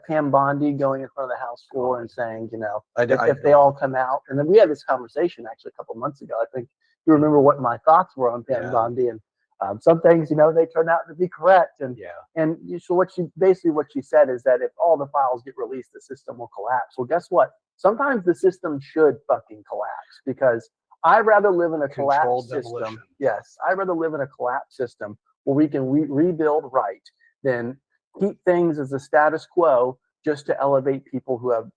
Pam Bondi going in front of the House floor and saying, you know, if they don't. all come out, and then we had this conversation actually a couple of months ago. I think you remember what my thoughts were on Pam Bondi, and some things, you know, they turn out to be correct. And so what she said is that if all the files get released, the system will collapse. Well, guess what? Sometimes the system should fucking collapse, because I'd rather live in a collapsed system. Yes, I'd rather live in a collapsed system where we can rebuild right than keep things as the status quo just to elevate people who have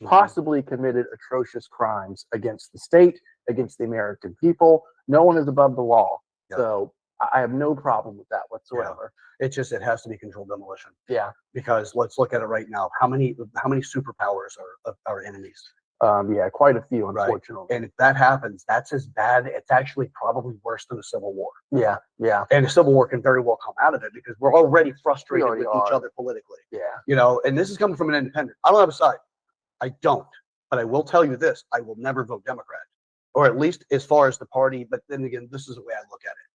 possibly committed atrocious crimes against the state, against the American people. No one is above the law. So I have no problem with that whatsoever. It's just, it has to be controlled demolition. Yeah. Because let's look at it right now. How many superpowers are our enemies? Yeah, quite a few, unfortunately. Right. And if that happens, that's as bad. It's actually probably worse than a civil war. Yeah, yeah. And a civil war can very well come out of it, because we're already frustrated with each other politically. Yeah. You know, and this is coming from an independent. I don't have a side. I don't. But I will tell you this: I will never vote Democrat, or at least as far as the party. But then again, this is the way I look at it.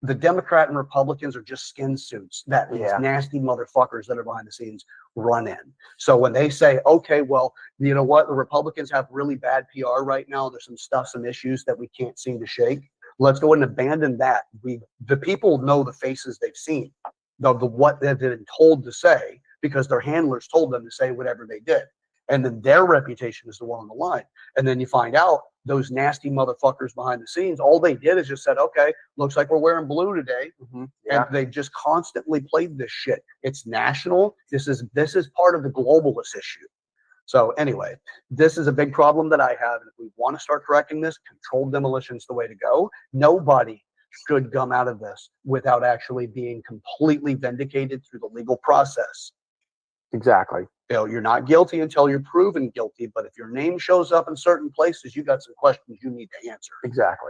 The Democrat and Republicans are just skin suits that these nasty motherfuckers that are behind the scenes run in. So when they say, okay, well, you know what, the Republicans have really bad PR right now. There's some issues that we can't seem to shake. Let's go ahead and abandon that. The people know the faces they've seen, what they've been told to say, because their handlers told them to say whatever they did. And then their reputation is the one on the line. And then you find out those nasty motherfuckers behind the scenes, all they did is just said, okay, looks like we're wearing blue today. And they just constantly played this shit. It's national. This is part of the globalist issue. So anyway, this is a big problem that I have. And if we want to start correcting this, controlled demolition is the way to go. Nobody should come out of this without actually being completely vindicated through the legal process. Exactly. You know, you're not guilty until you're proven guilty, but if your name shows up in certain places, you got some questions you need to answer. Exactly.